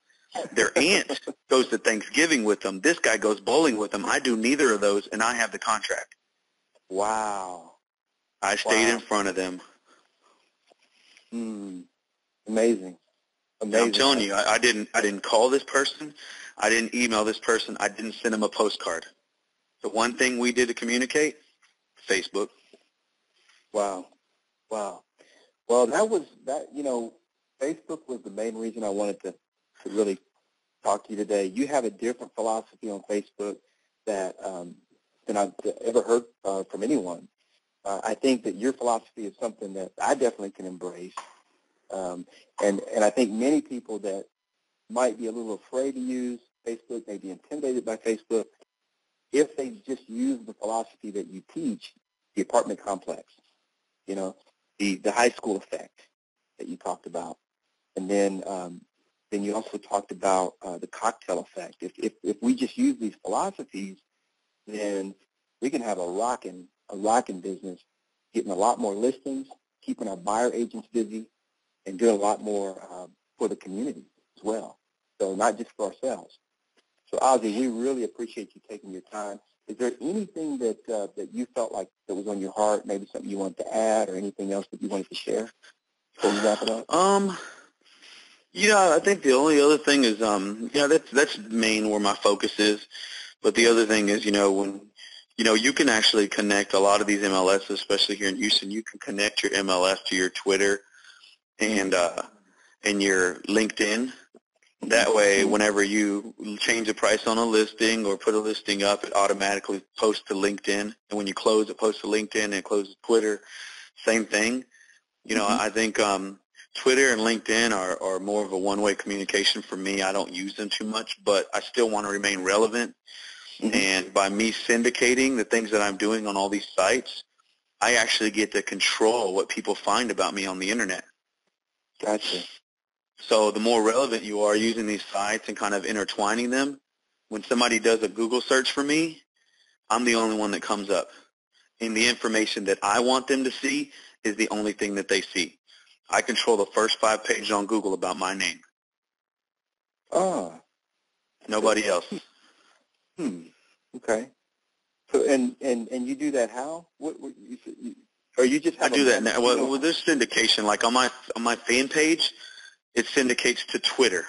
Their aunt goes to Thanksgiving with them. This guy goes bowling with them. I do neither of those, and I have the contract. Wow. I stayed in front of them. Amazing. I'm telling you, I didn't call this person. I didn't email this person. I didn't send him a postcard. The one thing we did to communicate, Facebook. Wow. Well, Facebook was the main reason I wanted to really talk to you today. You have a different philosophy on Facebook that than I've ever heard from anyone. I think that your philosophy is something that I definitely can embrace. And I think many people that might be a little afraid to use Facebook, may be intimidated by Facebook, if they just use the philosophy that you teach, the apartment complex, the high school effect that you talked about. And then you also talked about the cocktail effect. If we just use these philosophies, then we can have a rockin' business, getting a lot more listings, keeping our buyer agents busy, and doing a lot more for the community as well. So not just for ourselves. So Ozzie, we really appreciate you taking your time. Is there anything that you felt like that was on your heart, maybe something you wanted to add or anything else that you wanted to share before we wrap it up? I think the only other thing is, that's main where my focus is. But the other thing is, when, you can actually connect a lot of these MLSs, especially here in Houston, you can connect your MLS to your Twitter and your LinkedIn. That way, whenever you change the price on a listing or put a listing up, it automatically posts to LinkedIn. And when you close, it posts to LinkedIn and it closes Twitter. Same thing. I think Twitter and LinkedIn are more of a one-way communication for me. I don't use them too much, but I still want to remain relevant. And by me syndicating the things that I'm doing on all these sites, I actually get to control what people find about me on the Internet. Gotcha. So the more relevant you are using these sites and kind of intertwining them, when somebody does a Google search for me, I'm the only one that comes up. And the information that I want them to see is the only thing that they see. I control the first 5 pages on Google about my name. Nobody else. Okay. So and you do that how? Or you just have I do that now. Well, with this syndication, like on my fan page, it syndicates to Twitter.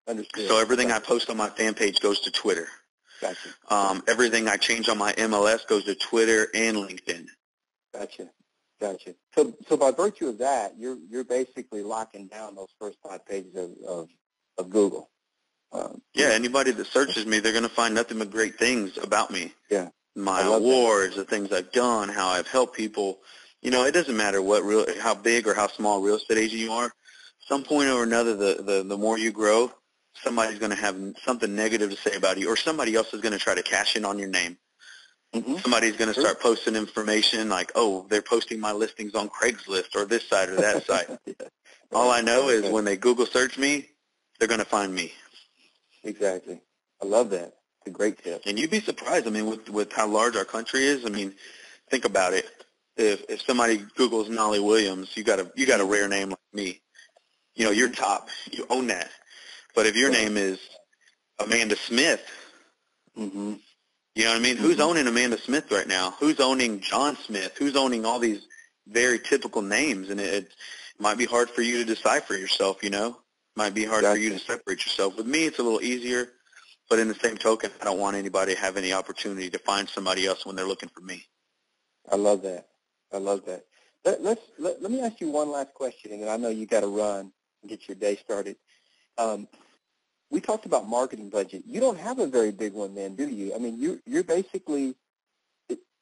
Understood. So everything I post on my fan page goes to Twitter. Gotcha. Everything I change on my MLS goes to Twitter and LinkedIn. Gotcha. So by virtue of that, you're basically locking down those first 5 pages of Google. Yeah, anybody that searches me, they're going to find nothing but great things about me. Yeah. My awards, the things I've done, how I've helped people. It doesn't matter how big or how small real estate agent you are. Some point or another, the more you grow, somebody's going to have something negative to say about you, or somebody else is going to try to cash in on your name. Mm-hmm. Somebody's going to start posting information like, oh, they're posting my listings on Craigslist or this site or that site. Yeah. All I know is when they Google search me, they're going to find me. Exactly. I love that. It's a great tip. And you'd be surprised, with how large our country is. Think about it. If somebody Googles Nolly Williams, you got a rare name like me. You're top. You own that. But if your name is Amanda Smith, mm-hmm. You know what I mean? Mm-hmm. Who's owning Amanda Smith right now? Who's owning John Smith? Who's owning all these very typical names? And it might be hard for you to decipher yourself, Might be hard for you to separate yourself. With me, it's a little easier. But in the same token, I don't want anybody to have any opportunity to find somebody else when they're looking for me. I love that. Let me ask you one last question, and then I know you got to run and get your day started. We talked about marketing budget. You don't have a very big one, then, do you? You're basically.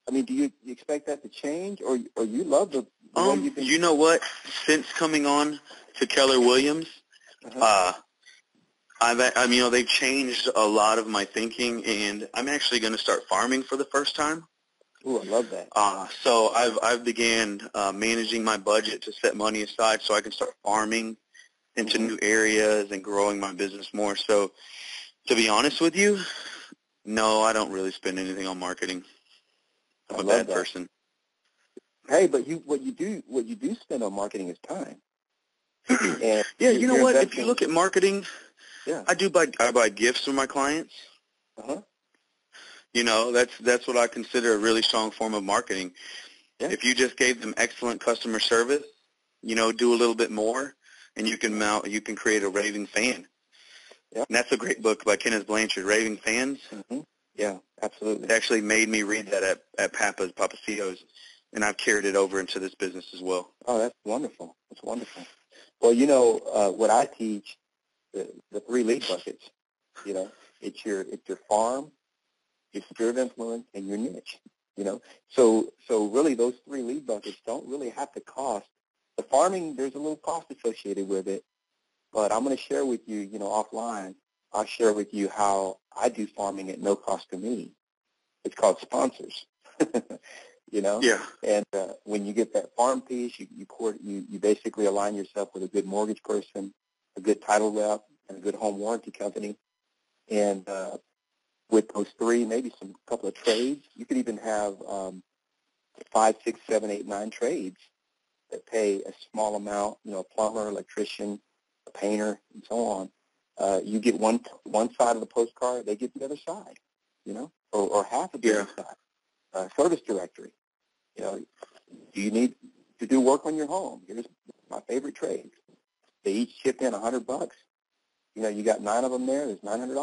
Do you expect that to change, or you love the way you've been? You know what? Since coming on to Keller Williams, they've changed a lot of my thinking, and I'm actually going to start farming for the first time. Ooh, I love that. So I've began managing my budget to set money aside so I can start farming into new areas and growing my business more. So to be honest with you, no, I don't really spend anything on marketing. I'm a bad person. Hey, but what you do spend on marketing is time. And yeah, you know what? If you look at marketing, I buy gifts for my clients. Uh-huh. That's what I consider a really strong form of marketing. Yeah. If you just gave them excellent customer service, do a little bit more, and you can create a raving fan. Yeah. And that's a great book by Kenneth Blanchard, Raving Fans. Mm-hmm. Yeah, absolutely. It actually made me read that at Papacios, and I've carried it over into this business as well. Oh, that's wonderful. That's wonderful. Well, what I teach, the 3 lead buckets, it's your farm, your sphere of influence, and your niche. So really those 3 lead buckets don't really have to cost. The farming, there's a little cost associated with it, but I'm going to share with you, offline. I'll share with you how I do farming at no cost to me. It's called sponsors. Yeah. And when you get that farm piece, you basically align yourself with a good mortgage person, a good title rep, and a good home warranty company. And with those 3, maybe some couple of trades, you could even have 5, 6, 7, 8, 9 trades that pay a small amount. A plumber, electrician, a painter, and so on. You get one side of the postcard, they get the other side. Or half of the other side. Service directory. Do you need to do work on your home? Here's my favorite trade. They each chip in $100. You got 9 of them there. There's $900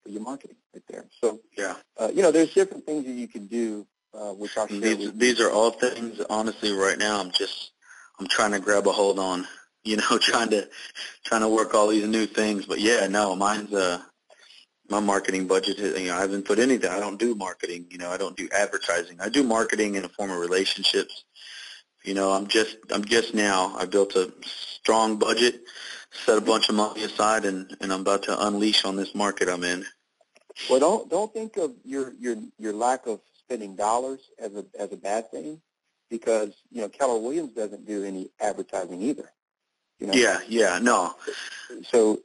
for your marketing right there. So, there's different things that you can do, which I'll share. These are all things, honestly, right now I'm trying to grab a hold on, trying to work all these new things. But, mine's my marketing budget, I haven't put anything. I don't do marketing. I don't do advertising. I do marketing in the form of relationships. I'm just now. I built a strong budget, set a bunch of money aside, and I'm about to unleash on this market I'm in. Well, don't think of your lack of spending dollars as a bad thing, because Keller Williams doesn't do any advertising either. Yeah, no. So,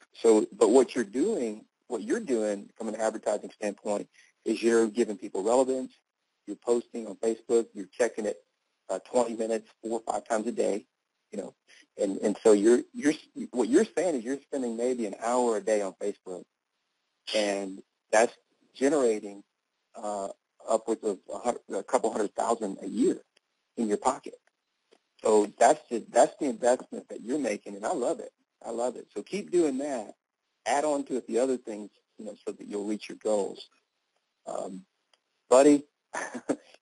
but what you're doing from an advertising standpoint is you're giving people relevance. You're posting on Facebook. You're checking it 20 minutes, 4 or 5 times a day. And so what you're saying is you're spending maybe an hour a day on Facebook, and that's generating upwards of a couple $100,000 a year in your pocket. So that's the investment that you're making, and I love it. So keep doing that. Add on to it the other things, so that you'll reach your goals. Buddy,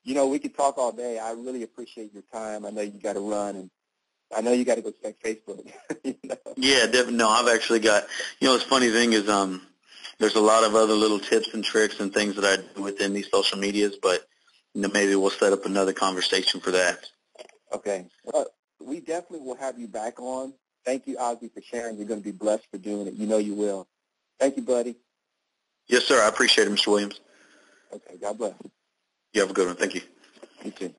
we could talk all day. I really appreciate your time. I know you got to run, and I know you got to go check Facebook. Yeah, definitely. No, I've actually got, the funny thing is there's a lot of other little tips and tricks and things that I do within these social medias, but maybe we'll set up another conversation for that. Okay. Well, we definitely will have you back on. Thank you, Ozzie, for sharing. You're going to be blessed for doing it. You know you will. Thank you, buddy. Yes, sir. I appreciate it, Mr. Williams. Okay. God bless. You have a good one. Thank you. You too.